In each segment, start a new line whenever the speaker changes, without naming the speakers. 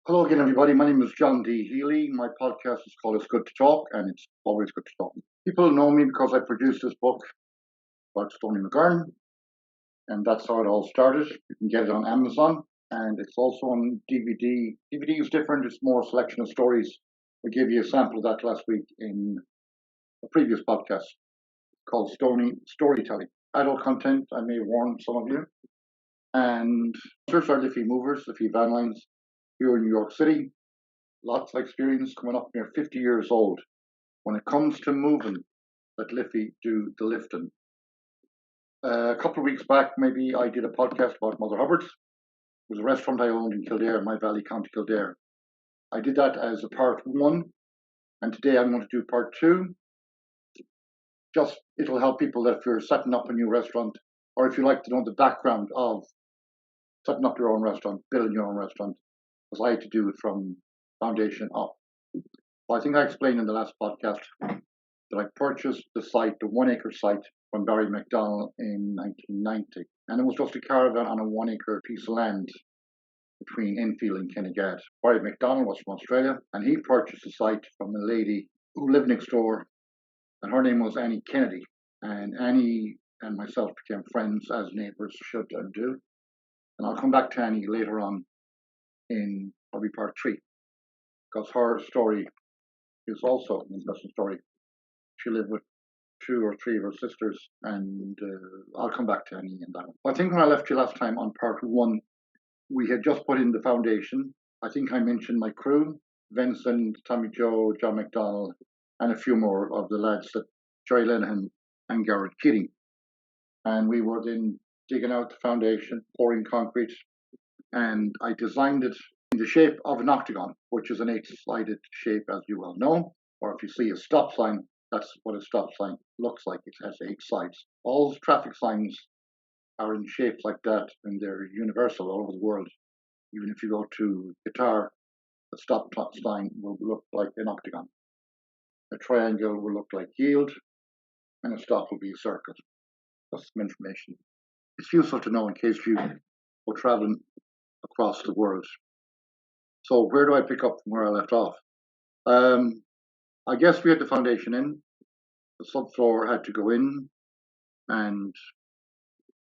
Hello again, everybody. My name is John D Healy. My podcast is called It's Good to Talk, and it's always good to talk. People know me because I produced this book about Stoney McGurn, and that's how it all started. You can get it on Amazon, and it's also on DVD. DVD is different, it's more a selection of stories. We gave you a sample of that last week in a previous podcast called Stoney Storytelling. Adult content, I may warn some of you. And sponsors are Liffey Movers, Liffey Van Lines, here in New York City. Lots of experience, coming up near 50 years old. When it comes to moving, let Liffey do the lifting. A couple of weeks back, maybe I did a podcast about Mother Hubbards. It was a restaurant I owned in Kildare, Moyvalley, County Kildare. I did that as a part one, and today I'm going to do part two. Just, it'll help people that if you're setting up a new restaurant, or if you like to know the background of setting up your own restaurant, building your own restaurant, as I had to do it from foundation up. Well, I think I explained in the last podcast that I purchased the site, the 1 acre site from Barry McDonald in 1990. And it was just a caravan on a 1 acre piece of land between Enfield and Kinnegad. Barry McDonald was from Australia, and he purchased the site from a lady who lived next door, and her name was Annie Kennedy. And Annie and myself became friends, as neighbours should and do. And I'll come back to Annie later on in probably part three, because her story is also an interesting story. She lived with 2 or 3 of her sisters, and I'll come back to Annie in that one. I think when I left you last time on part one, we had just put in the foundation. I think I mentioned my crew, Vincent, Tommy Joe, John McDonald, and a few more of the lads, that Jerry Linehan and Garrett Keating. And we were then digging out the foundation, pouring concrete, and I designed it in the shape of an octagon, which is an 8-sided shape, as you well know. Or if you see a stop sign, that's what a stop sign looks like. It has 8 sides. All traffic signs are in shapes like that, and they're universal all over the world. Even if you go to Qatar, a stop sign will look like an octagon. A triangle will look like yield, and a stop will be a circle. That's some information. It's useful to know in case you go traveling across the world. So where do I pick up from where I left off? I guess we had the foundation in. The subfloor had to go in, and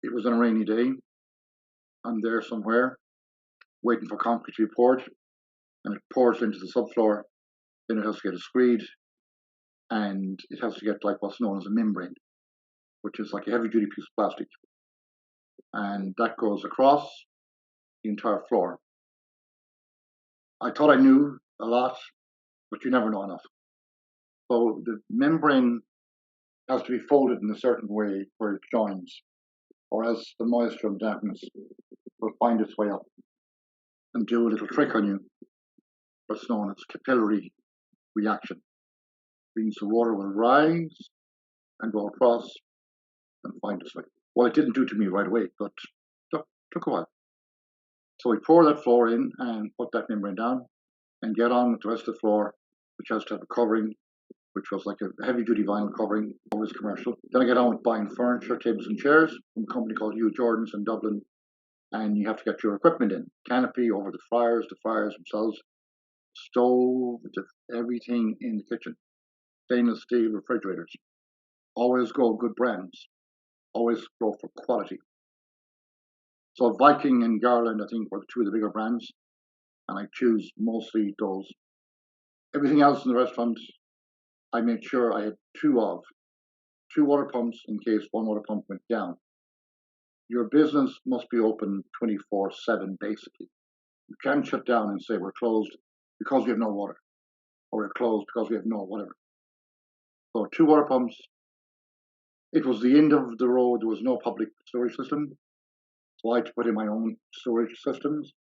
it was on a rainy day. I'm there somewhere, waiting for concrete to be poured, and it pours into the subfloor. Then it has to get a screed, and it has to get like what's known as a membrane, which is like a heavy-duty piece of plastic, and that goes across the entire floor. I thought I knew a lot, but you never know enough. So the membrane has to be folded in a certain way where it joins, or else the moisture and dampness will find its way up and do a little trick on you, what's known as capillary reaction. It means the water will rise and go across and find its way. Well, it didn't do to me right away, but took a while. So we pour that floor in and put that membrane down and get on with the rest of the floor, which has to have a covering, which was like a heavy-duty vinyl covering, always commercial. Then I get on with buying furniture, tables and chairs from a company called Hugh Jordan's in Dublin, and you have to get your equipment in. Canopy over the fryers themselves, stove, everything in the kitchen. Stainless steel refrigerators. Always go good brands. Always go for quality. So Viking and Garland, I think, were 2 of the bigger brands, and I choose mostly those. Everything else in the restaurant, I made sure I had 2 water pumps in case one water pump went down. Your business must be open 24/7, basically. You can't shut down and say we're closed because we have no water, or we're closed because we have no whatever. So 2 water pumps. It was the end of the road. There was no public storage system. So I had to put in my own storage systems.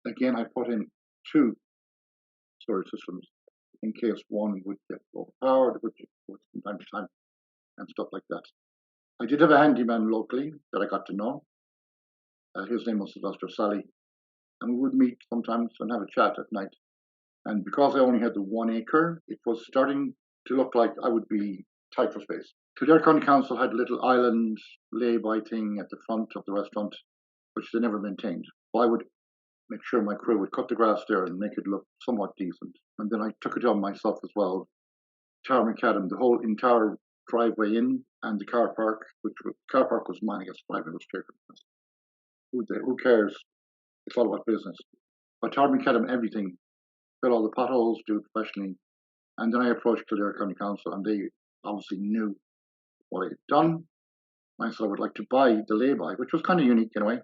Again, I put in 2 storage systems in case one would get overpowered, which from time to time, and stuff like that. I did have a handyman locally that I got to know. His name was Sylvester Sally, and we would meet sometimes and have a chat at night. And because I only had the 1 acre, it was starting to look like I would be tight for space. Kildare County Council had a little island lay-by thing at the front of the restaurant, which they never maintained. So I would make sure my crew would cut the grass there and make it look somewhat decent. And then I took it on myself as well. Tar McAdam, the whole entire driveway in and the car park, car park was mine, I guess driveway was cheaper. Who cares? It's all about business. But Tar McAdam, everything, fill all the potholes, do it professionally. And then I approached Kildare County Council, and they obviously knew what I had done. I said I would like to buy the lay-by, which was kind of unique in a way,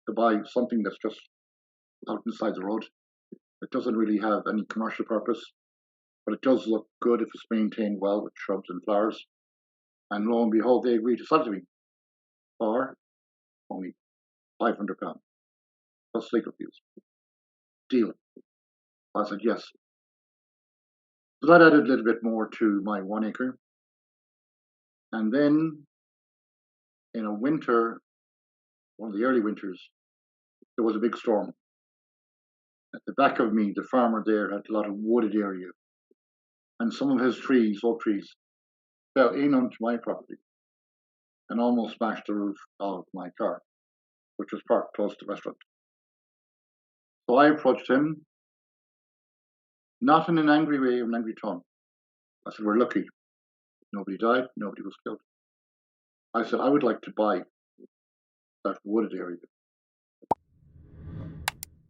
to buy something that's just out inside the road. It doesn't really have any commercial purpose, but it does look good if it's maintained well with shrubs and flowers. And lo and behold, they agreed to sell it to me for only £500 plus legal fees. Deal. I said yes. So that added a little bit more to my 1 acre. And then in a winter, one of the early winters, there was a big storm. At the back of me, the farmer there had a lot of wooded area. And some of his trees, oak trees, fell in onto my property and almost smashed the roof of my car, which was parked close to the restaurant. So I approached him, not in an angry way or an angry tone. I said, we're lucky. Nobody died, nobody was killed. I said, I would like to buy that wooded area.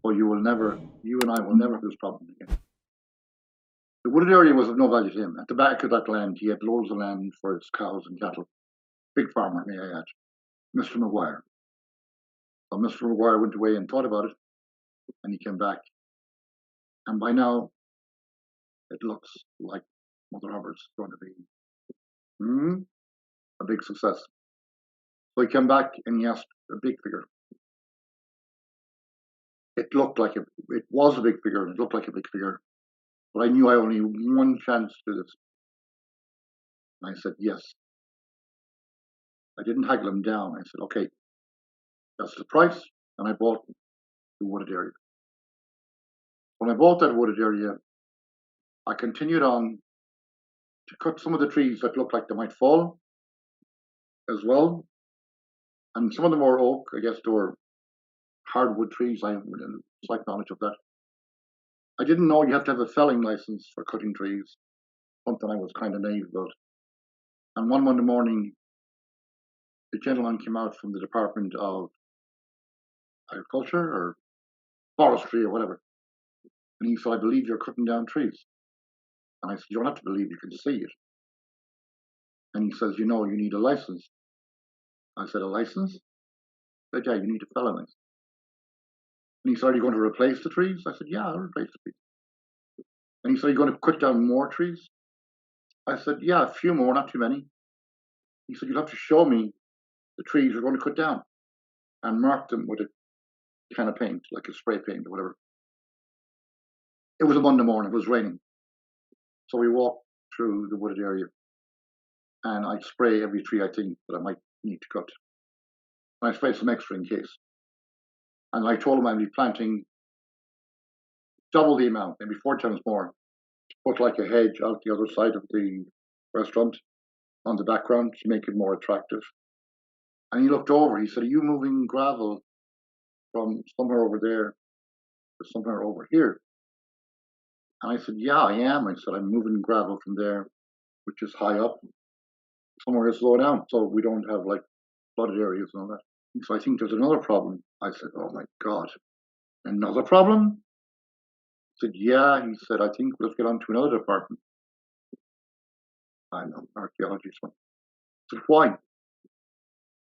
Or you and I will never have this problem again. The wooded area was of no value to him. At the back of that land, he had loads of land for his cows and cattle. Big farmer, may I add. Mr. Maguire. So Mr. Maguire went away and thought about it, and he came back. And by now, it looks like Mother Hubbards is going to be a big success. So he came back and he asked a big figure. It was a big figure, and it looked like a big figure. But I knew I only had one chance to do this. And I said, yes. I didn't haggle him down. I said, okay, that's the price. And I bought the wooded area. When I bought that wooded area, I continued on to cut some of the trees that looked like they might fall as well. And some of them were oak, I guess they were hardwood trees. I have slight knowledge of that. I didn't know you have to have a felling license for cutting trees, something I was kind of naive about. And one Monday morning, the gentleman came out from the Department of Agriculture or Forestry or whatever. And he said, I believe you're cutting down trees. And I said, you don't have to believe, you can see it. And he says, you need a license. I said, a license? He said, yeah, you need a felling license. And he said, are you going to replace the trees? I said, yeah, I'll replace the trees. And he said, are you going to cut down more trees? I said, yeah, a few more, not too many. He said, you'll have to show me the trees you're going to cut down and mark them with a can of paint, like a spray paint or whatever. It was a Monday morning, it was raining. So we walked through the wooded area and I spray every tree I think that I might need to cut. And I spray some extra in case. And I told him I'd be planting double the amount, maybe 4 times more, to put like a hedge out the other side of the restaurant on the background to make it more attractive. And he looked over, he said, are you moving gravel from somewhere over there to somewhere over here? And I said, yeah, I am. I said, I'm moving gravel from there, which is high up, somewhere to slow down, so we don't have like flooded areas and all that. So I think there's another problem. I said, oh my God, another problem? He said, yeah. He said, I think let's get on to another department. I know, archaeology. So I said, why?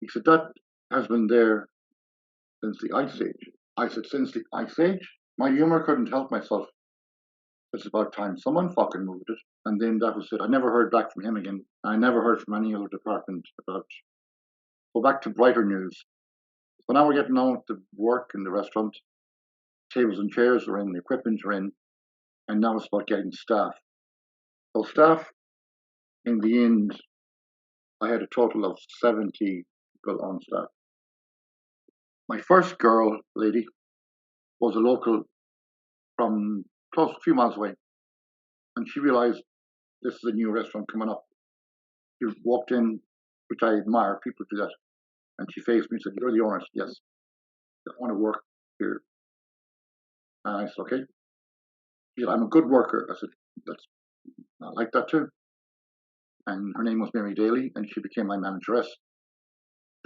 He said, that has been there since the Ice Age. I said, since the Ice Age? My humor couldn't help myself. It's about time someone fucking moved it. And then that was it. I never heard back from him again. I never heard from any other department about. Go back to brighter news. So now we're getting on with the work in the restaurant. Tables and chairs are in, the equipment are in, and now it's about getting staff. So staff, in the end, I had a total of 70 people on staff. My first girl, lady, was a local from close, a few miles away. And she realized this is a new restaurant coming up. She walked in, which I admire, people do that. And she faced me and said, you're the owner? I said, yes. I want to work here. And I said, okay. She said, I'm a good worker. I said, I like that too. And her name was Mary Daly, and she became my manageress.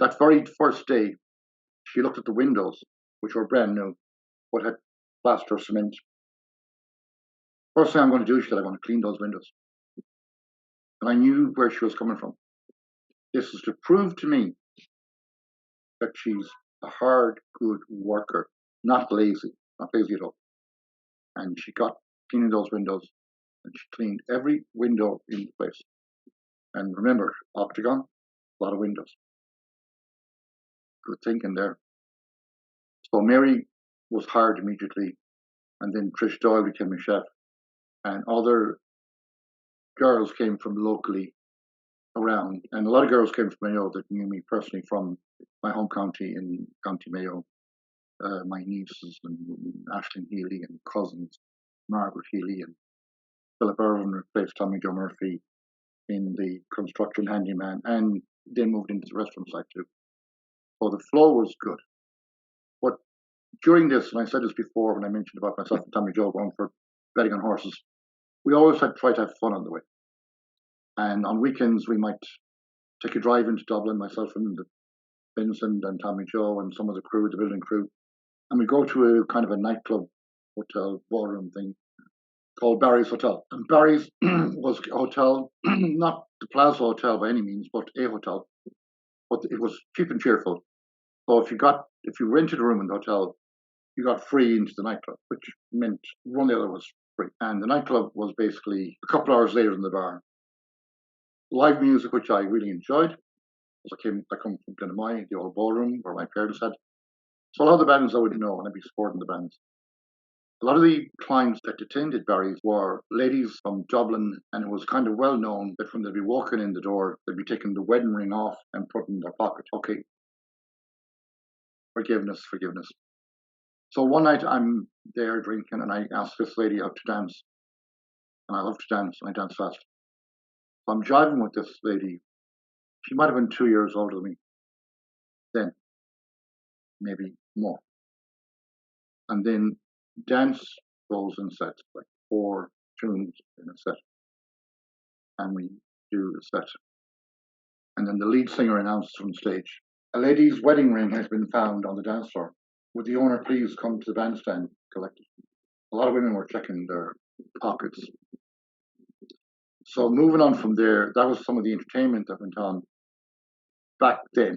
That very first day, she looked at the windows, which were brand new, but had plaster cement. First thing I'm going to do, she said, I'm going to clean those windows. And I knew where she was coming from. This is to prove to me that she's a hard, good worker, not lazy at all. And she got cleaning those windows, and she cleaned every window in the place. And remember, octagon, a lot of windows. Good thinking there. So Mary was hired immediately, and then Trish Doyle became a chef, and other girls came from locally around, and a lot of girls came from Mayo that knew me personally from my home county in County Mayo. My nieces and Aisling Healy and cousins, Margaret Healy and Philip Irvin replaced Tommy Joe Murphy in the construction handyman, and they moved into the restaurant side too. So the flow was good. But during this, and I said this before when I mentioned about myself and Tommy Joe going for betting on horses, we always had tried to have fun on the way. And on weekends, we might take a drive into Dublin, myself and Vincent and Tommy Joe and some of the crew, the building crew, and we go to a kind of a nightclub, hotel, ballroom thing called Barry's Hotel. And Barry's was a hotel, not the Plaza Hotel by any means, but a hotel. But it was cheap and cheerful. So if you rented a room in the hotel, you got free into the nightclub, which meant one of the other was free. And the nightclub was basically a couple hours later than the bar. Live music, which I really enjoyed. I come from Glenamai, the old ballroom where my parents had. So a lot of the bands I would know, and I'd be supporting the bands. A lot of the clients that attended Barry's were ladies from Dublin, and it was kind of well known that when they'd be walking in the door, they'd be taking the wedding ring off and putting in their pocket. Okay, forgiveness. So one night I'm there drinking, and I asked this lady out to dance, and I love to dance, and I dance fast. So I'm driving with this lady. She might have been 2 years older than me then, maybe more. And then dance goes in sets, like 4 tunes in a set. And we do the set. And then the lead singer announces from stage, a lady's wedding ring has been found on the dance floor. Would the owner please come to the bandstand collect it? A lot of women were checking their pockets. So moving on from there, that was some of the entertainment that went on back then.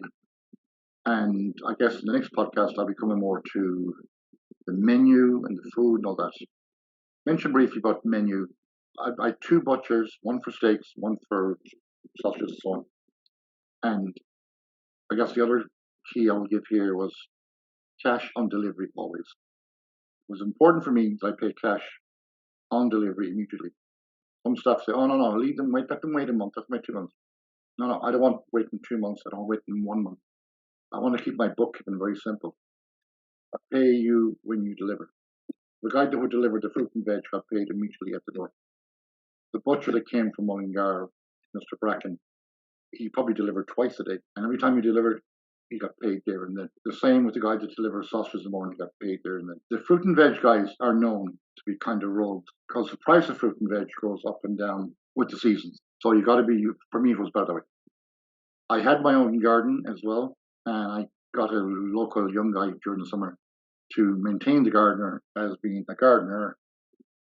And I guess in the next podcast, I'll be coming more to the menu and the food and all that. Mention briefly about the menu. I had 2 butchers, one for steaks, one for sausages and so on. And I guess the other key I will give here was cash on delivery always. It was important for me that I pay cash on delivery immediately. Some staff say, oh, no, let them wait a month, let them wait 2 months. No, I don't want waiting 2 months, I don't want waiting 1 month. I want to keep my bookkeeping very simple. I pay you when you deliver. The guy that would deliver the fruit and veg got paid immediately at the door. The butcher that came from Mullingar, Mr. Bracken, he probably delivered twice a day. And every time he delivered, he got paid there and then. The same with the guy that delivers sausages in the morning, he got paid there and then. The fruit and veg guys are known to be kind of rogues because the price of fruit and veg goes up and down with the seasons. So you got to be, for me, it was better that way. I had my own garden as well, and I got a local young guy during the summer to maintain the gardener as being a gardener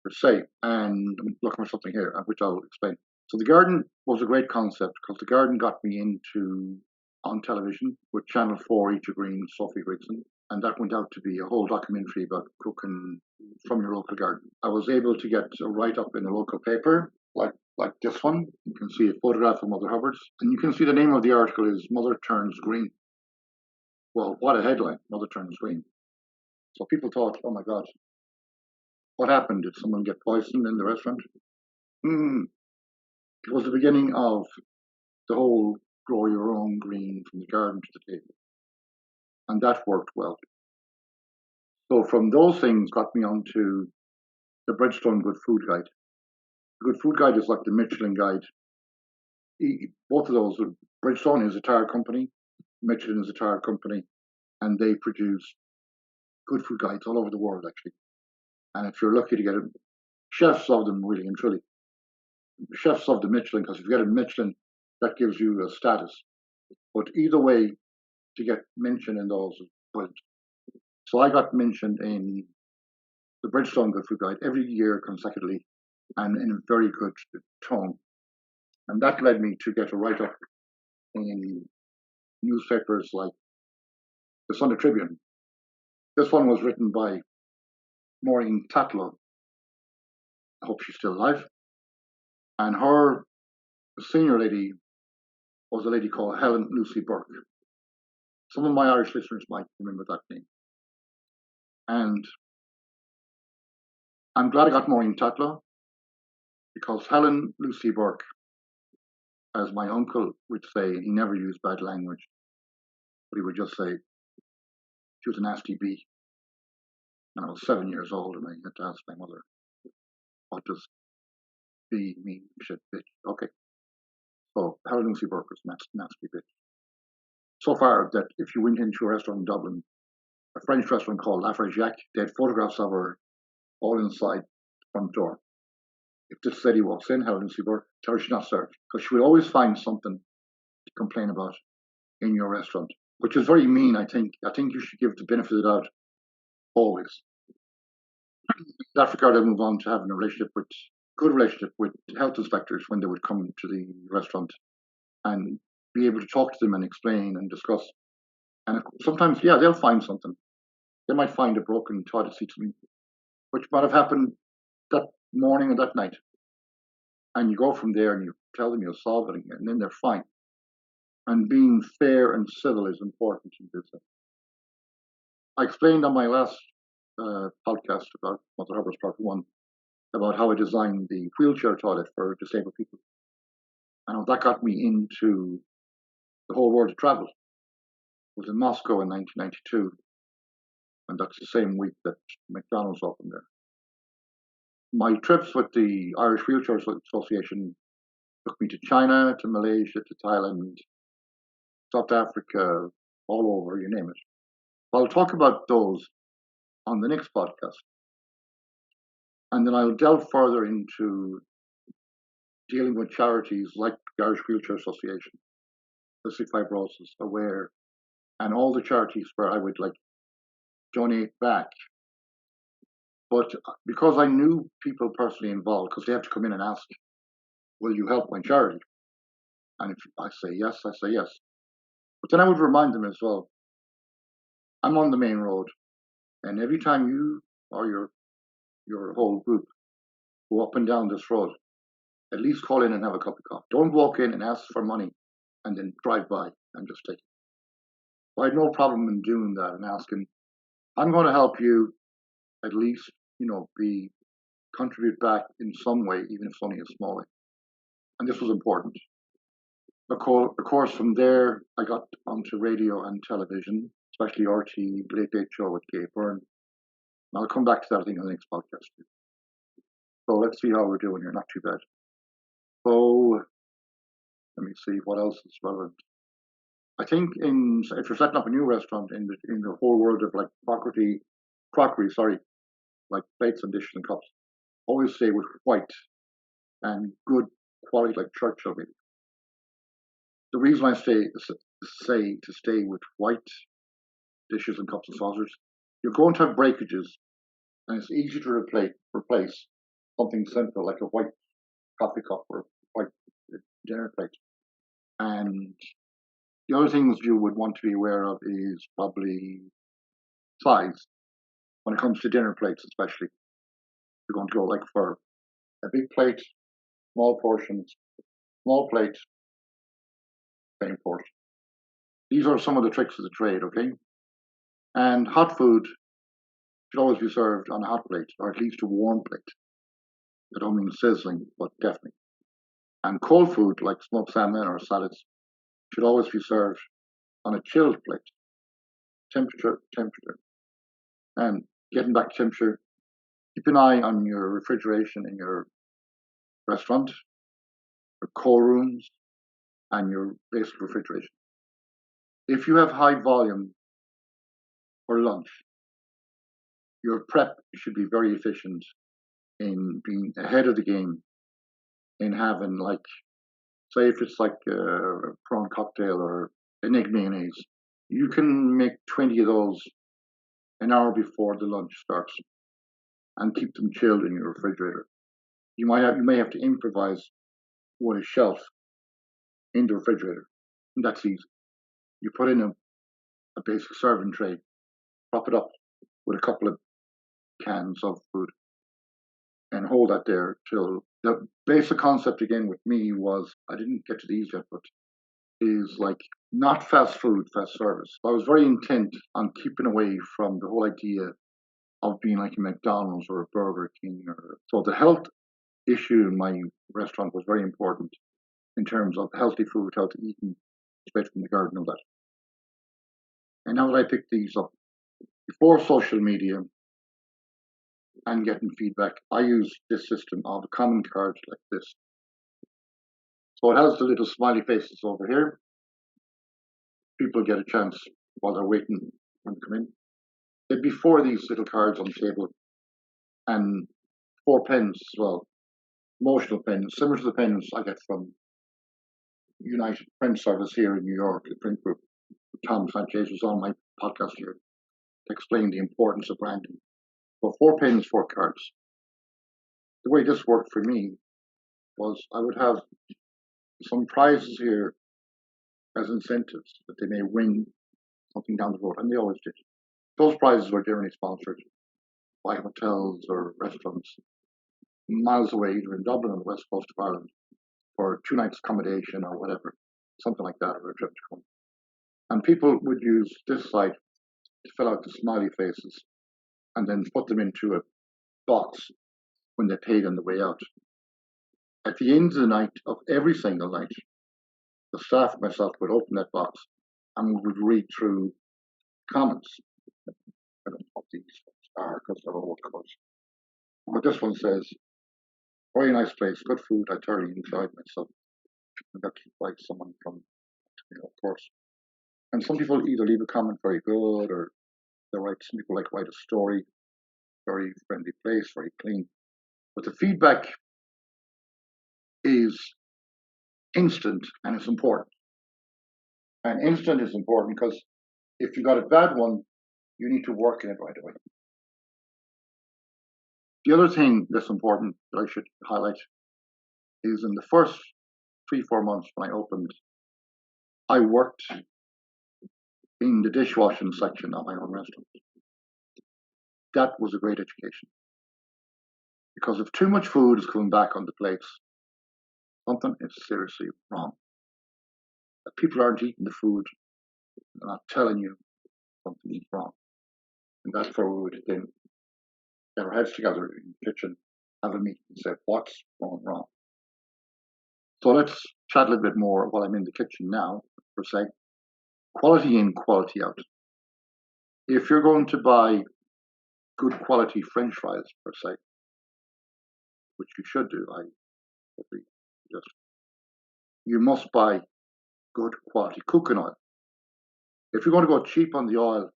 per se. And I'm looking for something here, which I'll explain. So the garden was a great concept because the garden got me into on television with Channel 4, Each Green, Sophie Grigson, and that went out to be a whole documentary about cooking from your local garden. I was able to get a write-up in a local paper, like this one. You can see a photograph of Mother Hubbards, and you can see the name of the article is Mother Turns Green. Well, what a headline, Mother Turns Green. So people thought, oh my God, what happened? Did someone get poisoned in the restaurant? It was the beginning of the whole grow your own green from the garden to the table. And that worked well. So from those things got me onto the Bridgestone Good Food Guide. The Good Food Guide is like the Michelin Guide. Both of those, Bridgestone is a tire company, Michelin is a tire company, and they produce good food guides all over the world actually. And if you're lucky to get a chefs of them, really and truly, chefs of the Michelin, because if you get a Michelin, that gives you a status. But either way, to get mentioned in those is brilliant. So I got mentioned in the Bridgestone Good Food Guide every year consecutively, and in a very good tone. And that led me to get a write-up in newspapers like the Sunday Tribune. This one was written by Maureen Tatlow. I hope she's still alive. And her senior lady was a lady called Helen Lucy Burke. Some of my Irish listeners might remember that name. And I'm glad I got Maureen Tatlow, because Helen Lucy Burke, as my uncle would say, he never used bad language, but he would just say, she was a nasty bee. And I was 7 years old, and I had to ask my mother, what does bee mean? Shit, bitch. Okay. So Helen Lucy Burke was a nasty bitch. So far that if you went into a restaurant in Dublin, a French restaurant called La Frégnac, they had photographs of her all inside the front door. If this lady walks in, Helen Lucy Burke, tell her she's not served, because she will always find something to complain about in your restaurant, which is very mean, I think. I think you should give the benefit of the doubt always. In that regard, I move on to having a good relationship with health inspectors when they would come to the restaurant, and be able to talk to them and explain and discuss. And sometimes, yeah, they'll find something. They might find a broken toilet seat, which might have happened that morning or that night. And you go from there and you tell them you'll solve it, and then they're fine. And being fair and civil is important in business. I explained on my last podcast about Mother Hubbards Part 1 about how I designed the wheelchair toilet for disabled people. And that got me into the whole world of travel. I was in Moscow in 1992, and that's the same week that McDonald's opened there. My trips with the Irish Wheelchair Association took me to China, to Malaysia, to Thailand, South Africa, all over, you name it. I'll talk about those on the next podcast. And then I'll delve further into dealing with charities like the Irish Wheelchair Association, Cystic Fibrosis, Aware, and all the charities where I would donate back. But because I knew people personally involved, because they have to come in and ask, will you help my charity? And if I say yes, I say yes. But then I would remind them as well, I'm on the main road, and every time you or your whole group go up and down this road, at least call in and have a cup of coffee. Don't walk in and ask for money and then drive by and just take it. So I had no problem in doing that and asking, I'm going to help you at least, be contribute back in some way, even if it's only a small way. And this was important. Of course, from there, I got onto radio and television, especially RT, Late Late Show with Gay Byrne. And I'll come back to that, I think, in the next podcast. So let's see how we're doing here. Not too bad. So let me see what else is relevant. I think if you're setting up a new restaurant in the whole world of crockery, like plates and dishes and cups, always stay with white and good quality, like Churchill maybe. The reason I say to stay with white dishes and cups and saucers, you're going to have breakages, and it's easy to replace something simple like a white coffee cup or a white dinner plate. And the other things you would want to be aware of is probably size. When it comes to dinner plates, especially, you're going to go for a big plate, small portions, small plate, same portion. These are some of the tricks of the trade, okay? And hot food should always be served on a hot plate, or at least a warm plate. I don't mean sizzling, but definitely. And cold food, like smoked salmon or salads, should always be served on a chilled plate. Temperature. And getting back to temperature, keep an eye on your refrigeration in your restaurant, your cold rooms, and your basic refrigeration. If you have high volume for lunch, your prep should be very efficient in being ahead of the game, in having, like, say if it's like a prawn cocktail or an egg mayonnaise, you can make 20 of those an hour before the lunch starts and keep them chilled in your refrigerator. You may have to improvise with a shelf in the refrigerator, and that's easy. You put in a basic serving tray, prop it up with a couple of cans of food, and hold that there till the basic concept again with me was, I didn't get to these yet, but is like not fast food, fast service. I was very intent on keeping away from the whole idea of being like a McDonald's or a Burger King. So the health issue in my restaurant was very important in terms of healthy food, healthy eating, straight from the garden, all that. And now that I picked these up, before social media and getting feedback, I use this system of comment cards like this. So it has the little smiley faces over here. People get a chance while they're waiting when they come in. There'd be 4 of these little cards on the table and 4 pens as well. Emotional pens, similar to the pens I get from United Print Service here in New York, the print group. Tom Sanchez was on my podcast here to explain the importance of branding. So 4 pens, 4 cards. The way this worked for me was I would have some prizes here as incentives that they may win something down the road, and they always did. Those prizes were generally sponsored by hotels or restaurants miles away, either in Dublin or the west coast of Ireland, for 2 nights accommodation or whatever, something like that, or a trip to come. And people would use this site to fill out the smiley faces and then put them into a box when they paid on the way out. At the end of the night, of every single night, the staff and myself would open that box and we would read through comments. I don't know what these are because they're old colours. But this one says, very nice place, good food, I thoroughly enjoyed myself. I got to invite someone from, of course. And some people either leave a comment very good, or some people like write a story, very friendly place, very clean. But the feedback is instant and it's important. And instant is important because if you got a bad one, you need to work in it right away. The other thing that's important that I should highlight is in the first 3-4 months when I opened, I worked in the dishwashing section of my own restaurant. That was a great education. Because if too much food is coming back on the plates, something is seriously wrong. If people aren't eating the food, they're not telling you something is wrong. And that's where we would then get our heads together in the kitchen, have a meeting and say, what's going wrong? So let's chat a little bit more while I'm in the kitchen now, per se. Quality in, quality out. If you're going to buy good quality French fries, per se, which you should do, I would suggest, you must buy good quality cooking oil. If you're going to go cheap on the oil,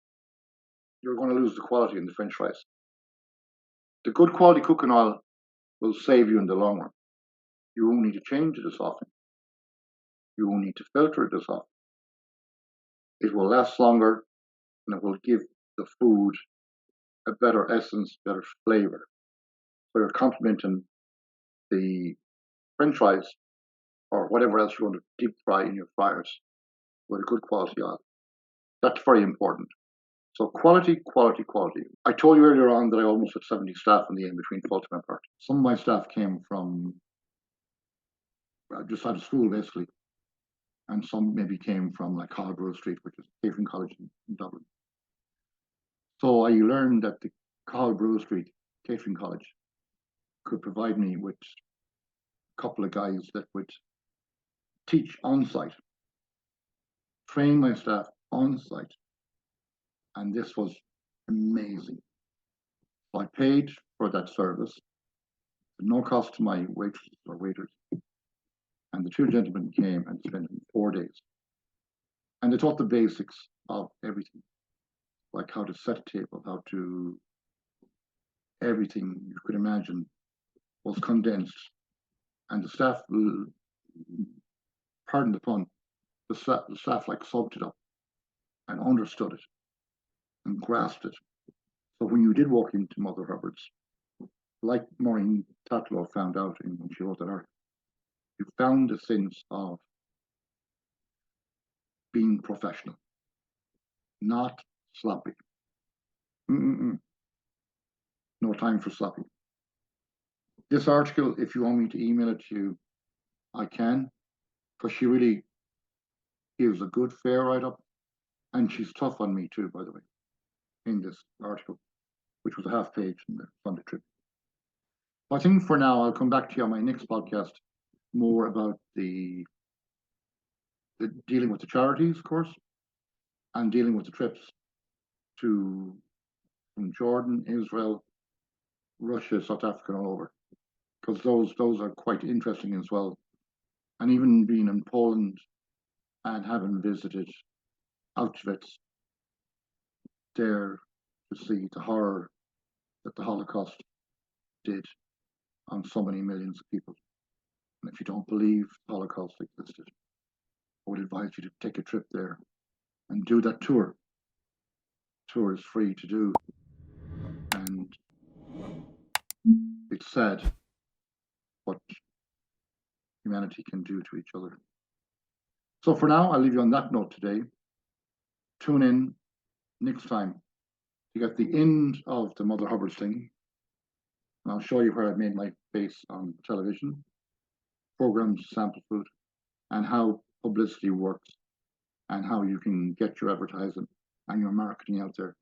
you're going to lose the quality in the French fries. The good quality cooking oil will save you in the long run. You won't need to change it as often. You won't need to filter it as often. It will last longer and it will give the food a better essence, better flavor. So you're complementing the French fries or whatever else you want to deep fry in your fryers with a good quality oil. That's very important. So quality, quality, quality. I told you earlier on that I almost had 70 staff in the end between full-time and part-time. Some of my staff came from just out of school, basically. And some maybe came from like College Road Street, which is catering college in Dublin. So I learned that the College Road Street catering college could provide me with a couple of guys that would teach on site, train my staff on site. And this was amazing. So I paid for that service at no cost to my waitresses or waiters. And the 2 gentlemen came and spent 4 days. And they taught the basics of everything, like how to set a table, how to everything you could imagine was condensed, and the staff, pardon the pun, the staff like soaked it up and understood it and grasped it. So when you did walk into Mother Hubbards, like Maureen Tatlow found out when she wrote that article, you found a sense of being professional, not sloppy. Mm-mm-mm. No time for sloppy. This article, if you want me to email it to you, I can, because she really gives a good, fair write-up, and she's tough on me too, by the way, in this article, which was a half page in the Sunday Trip. I think for now, I'll come back to you on my next podcast more about the dealing with the charities, of course, and dealing with the trips to from Jordan, Israel, Russia, South Africa, and all over, because those are quite interesting as well. And even being in Poland and having visited Auschwitz there to see the horror that the Holocaust did on so many millions of people. And if you don't believe the Holocaust existed, I would advise you to take a trip there and do that tour. Tour is free to do, and it's sad what humanity can do to each other. So for now, I'll leave you on that note today. Tune in next time to get the end of the Mother Hubbards thing. And I'll show you where I've made my face on television, programs, sample food, and how publicity works, and how you can get your advertising and your marketing out there